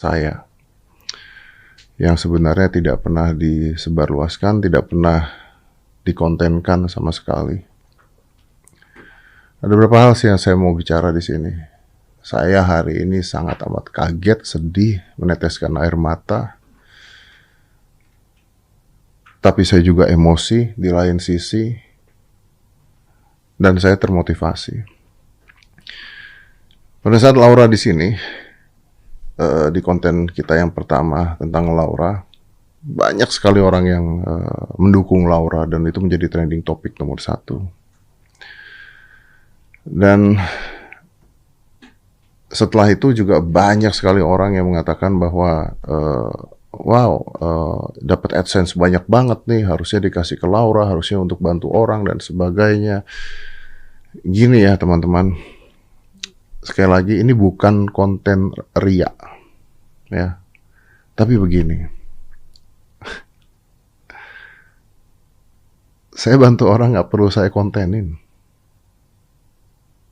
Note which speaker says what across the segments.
Speaker 1: saya yang sebenarnya tidak pernah disebarluaskan, tidak pernah dikontenkan sama sekali. Ada beberapa hal sih yang saya mau bicara di sini. Saya hari ini sangat amat kaget, sedih, meneteskan air mata. Tapi saya juga emosi di lain sisi. Dan saya termotivasi. Pada saat Laura di sini, di konten kita yang pertama tentang Laura, banyak sekali orang yang mendukung Laura dan itu menjadi trending topik nomor 1. Dan setelah itu juga banyak sekali orang yang mengatakan bahwa dapat AdSense banyak banget nih, harusnya dikasih ke Laura, harusnya untuk bantu orang dan sebagainya. Gini ya teman-teman, sekali lagi ini bukan konten ria ya, tapi begini, saya bantu orang nggak perlu saya kontenin.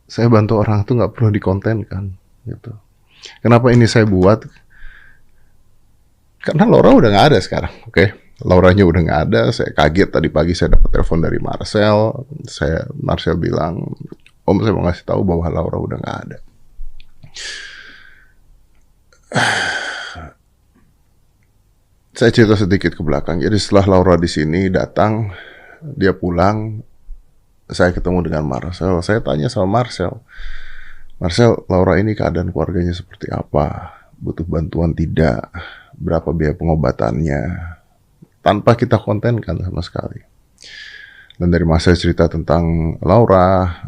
Speaker 1: Saya bantu orang tuh nggak perlu dikontenkan gitu. Kenapa ini saya buat? Karena Laura udah nggak ada sekarang, oke? Lauranya udah nggak ada. Saya kaget tadi pagi saya dapat telepon dari Marcel. Marcel bilang, Om, saya mau ngasih tahu bahwa Laura udah nggak ada. Saya cerita sedikit ke belakang. Jadi setelah Laura di sini datang, dia pulang, saya ketemu dengan Marcel. Saya tanya sama Marcel, Laura ini keadaan keluarganya seperti apa? Butuh bantuan tidak? Berapa biaya pengobatannya? Tanpa kita kontenkan sama sekali. Dan dari Marcel cerita tentang Laura,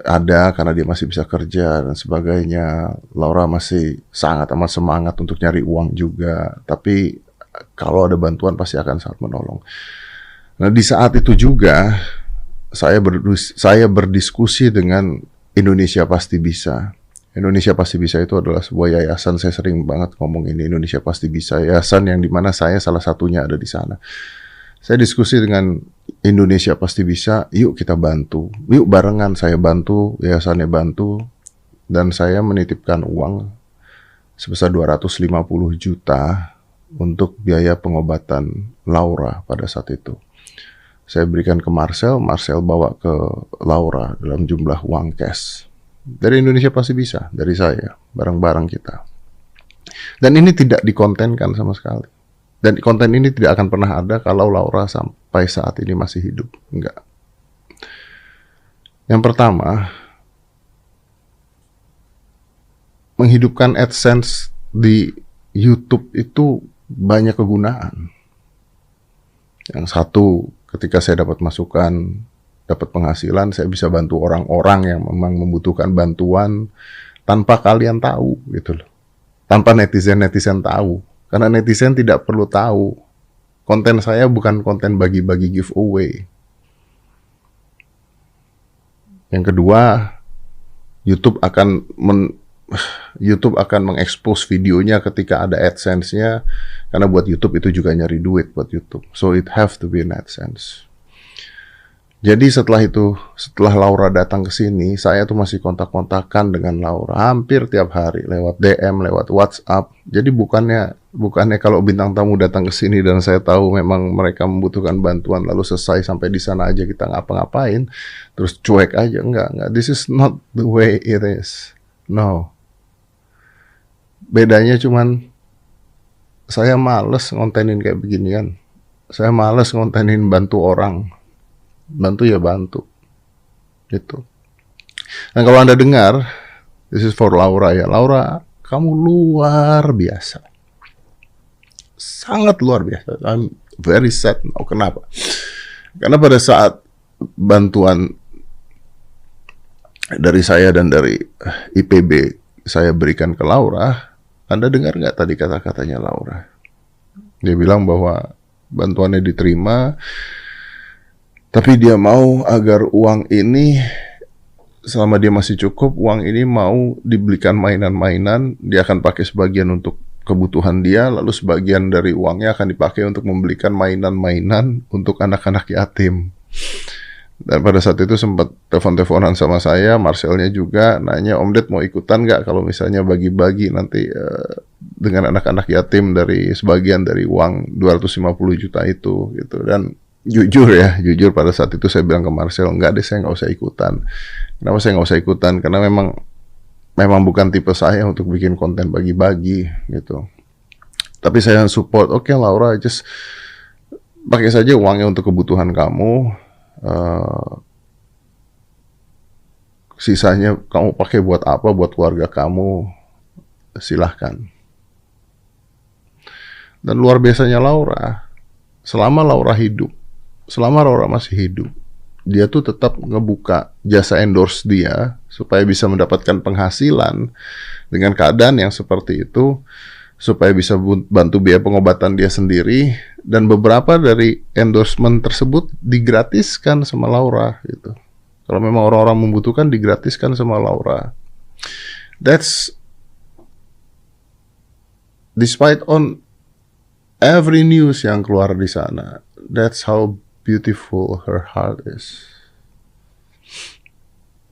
Speaker 1: ada karena dia masih bisa kerja dan sebagainya. Laura masih sangat amat semangat untuk nyari uang juga. Tapi kalau ada bantuan pasti akan sangat menolong. Nah di saat itu juga saya berdiskusi dengan Indonesia Pasti Bisa. Indonesia Pasti Bisa itu adalah sebuah yayasan, saya sering banget ngomong ini, Indonesia Pasti Bisa, yayasan yang dimana saya salah satunya ada di sana. Saya diskusi dengan Indonesia Pasti Bisa, yuk kita bantu, yuk barengan, saya bantu, yayasannya bantu, dan saya menitipkan uang sebesar 250 juta untuk biaya pengobatan Laura pada saat itu. Saya berikan ke Marcel bawa ke Laura dalam jumlah uang cash. Dari Indonesia Pasti Bisa, dari saya, bareng-bareng kita. Dan ini tidak dikontenkan sama sekali. Dan konten ini tidak akan pernah ada kalau Laura sampai saat ini masih hidup. Enggak. Yang pertama, menghidupkan AdSense di YouTube itu banyak kegunaan. Yang satu, ketika saya dapat masukan, dapat penghasilan, saya bisa bantu orang-orang yang memang membutuhkan bantuan tanpa kalian tahu gitu loh. Tanpa netizen tahu. Karena netizen tidak perlu tahu. Konten saya bukan konten bagi-bagi giveaway. Yang kedua, YouTube akan mengekspos videonya ketika ada AdSense-nya, karena buat YouTube itu juga nyari duit buat YouTube. So it have to be an AdSense. Jadi setelah Laura datang ke sini, saya tuh masih kontak-kontakan dengan Laura hampir tiap hari lewat DM, lewat WhatsApp. Jadi bukannya kalau bintang tamu datang ke sini dan saya tahu memang mereka membutuhkan bantuan lalu selesai sampai di sana aja kita ngapa-ngapain, terus cuek aja, enggak. This is not the way it is. No. Bedanya cuman saya males ngontenin kayak beginian. Saya males ngontenin bantu orang. Bantu ya bantu. Gitu. Dan kalau Anda dengar, this is for Laura ya. Laura, kamu luar biasa. Sangat luar biasa. I'm very sad now. Kenapa? Karena pada saat bantuan dari saya dan dari IPB saya berikan ke Laura, Anda dengar nggak tadi kata-katanya Laura? Dia bilang bahwa bantuannya diterima, tapi dia mau agar uang ini, selama dia masih cukup, uang ini mau dibelikan mainan-mainan, dia akan pakai sebagian untuk kebutuhan dia, lalu sebagian dari uangnya akan dipakai untuk membelikan mainan-mainan untuk anak-anak yatim. Dan pada saat itu sempat telepon-teleponan sama saya, Marcelnya juga nanya, Om Ded mau ikutan nggak kalau misalnya bagi-bagi nanti dengan anak-anak yatim dari sebagian dari uang 250 juta itu gitu. Dan jujur pada saat itu saya bilang ke Marcel, enggak deh, saya nggak usah ikutan. Kenapa saya nggak usah ikutan? Karena memang bukan tipe saya untuk bikin konten bagi-bagi gitu. Tapi saya support, oke Laura, just pakai saja uangnya untuk kebutuhan kamu. Sisanya kamu pakai buat apa, buat keluarga kamu, silahkan. Dan luar biasanya Laura, selama Laura masih hidup, dia tuh tetap ngebuka jasa endorse dia supaya bisa mendapatkan penghasilan dengan keadaan yang seperti itu, supaya bisa bantu biaya pengobatan dia sendiri, dan beberapa dari endorsement tersebut digratiskan sama Laura gitu. Kalau memang orang-orang membutuhkan, digratiskan sama Laura. That's despite on every news yang keluar di sana. That's how beautiful her heart is.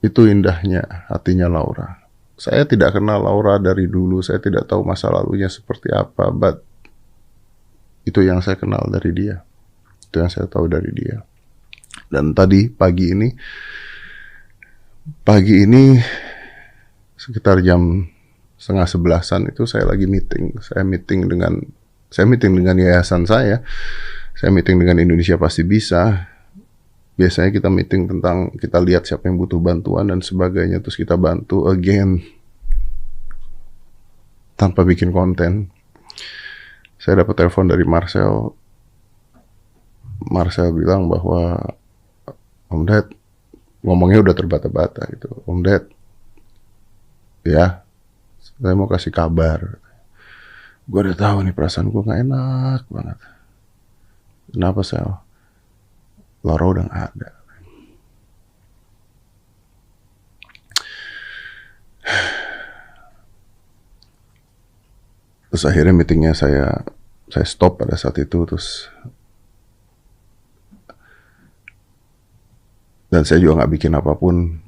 Speaker 1: Itu indahnya hatinya Laura. Saya tidak kenal Laura dari dulu, saya tidak tahu masa lalunya seperti apa, but itu yang saya kenal dari dia. Itu yang saya tahu dari dia. Dan tadi pagi sekitar jam 10:30 itu saya lagi meeting. Saya meeting dengan yayasan saya. Saya meeting dengan Indonesia Pasti Bisa. Biasanya kita meeting tentang, kita lihat siapa yang butuh bantuan dan sebagainya, terus kita bantu again tanpa bikin konten. Saya dapat telepon dari Marcel. Marcel bilang bahwa Om Ded, ngomongnya udah terbata-bata gitu. Om Ded, ya, saya mau kasih kabar. Gue udah tahu nih, perasaan gue gak enak banget. Kenapa, Sel? Laura udah gak ada. Terus akhirnya meetingnya saya stop pada saat itu, terus dan saya juga nggak bikin apapun,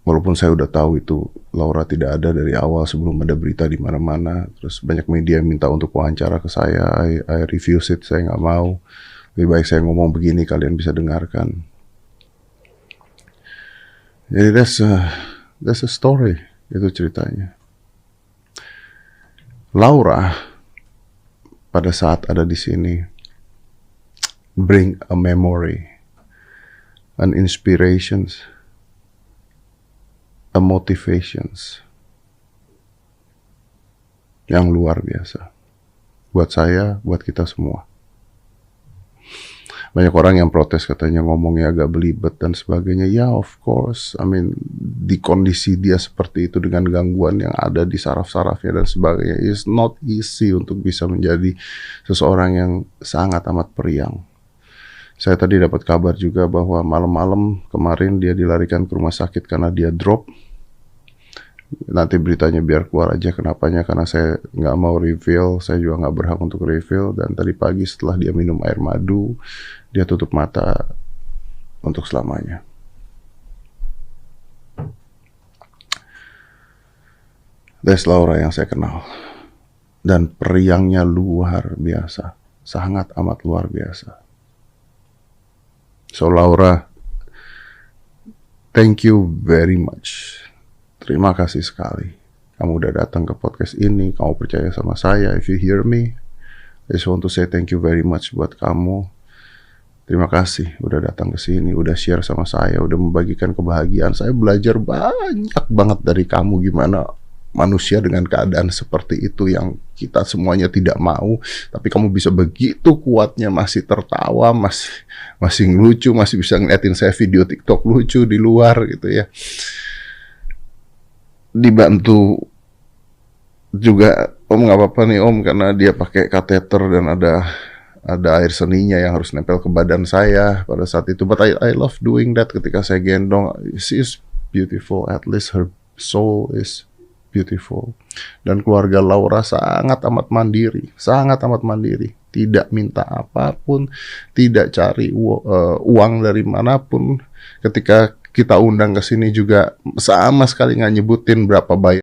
Speaker 1: walaupun saya udah tahu itu Laura tidak ada dari awal sebelum ada berita di mana-mana. Terus banyak media minta untuk wawancara ke saya, I refuse it, saya nggak mau. Lebih baik saya ngomong begini, kalian bisa dengarkan. Jadi that's a story, itu ceritanya. Laura pada saat ada di sini bring a memory, an inspirations, a motivations yang luar biasa buat saya, buat kita semua. Banyak orang yang protes, katanya ngomongnya agak belibet dan sebagainya. Ya, of course. I mean, di kondisi dia seperti itu dengan gangguan yang ada di saraf-sarafnya dan sebagainya, it's not easy untuk bisa menjadi seseorang yang sangat amat periang. Saya tadi dapat kabar juga bahwa malam-malam kemarin dia dilarikan ke rumah sakit karena dia drop. Nanti beritanya biar keluar aja kenapanya, karena saya nggak mau reveal, saya juga nggak berhak untuk reveal. Dan tadi pagi setelah dia minum air madu, dia tutup mata untuk selamanya. That's Laura yang saya kenal. Dan periangnya luar biasa, sangat amat luar biasa. So Laura, thank you very much. Terima kasih sekali. Kamu udah datang ke podcast ini, kamu percaya sama saya. If you hear me, I just want to say thank you very much buat kamu. Terima kasih udah datang ke sini, udah share sama saya, udah membagikan kebahagiaan. Saya belajar banyak banget dari kamu, gimana manusia dengan keadaan seperti itu yang kita semuanya tidak mau, tapi kamu bisa begitu kuatnya masih tertawa, masih ngelucu, masih bisa ngeliatin saya video TikTok lucu di luar gitu ya. Dibantu juga, Om nggak apa-apa nih Om, karena dia pakai kateter dan ada air seninya yang harus nempel ke badan saya pada saat itu. But I love doing that ketika saya gendong. She is beautiful, at least her soul is beautiful. Dan keluarga Laura sangat amat mandiri, tidak minta apapun, tidak cari uang dari manapun. Ketika kita undang ke sini juga sama sekali nggak nyebutin berapa bayar.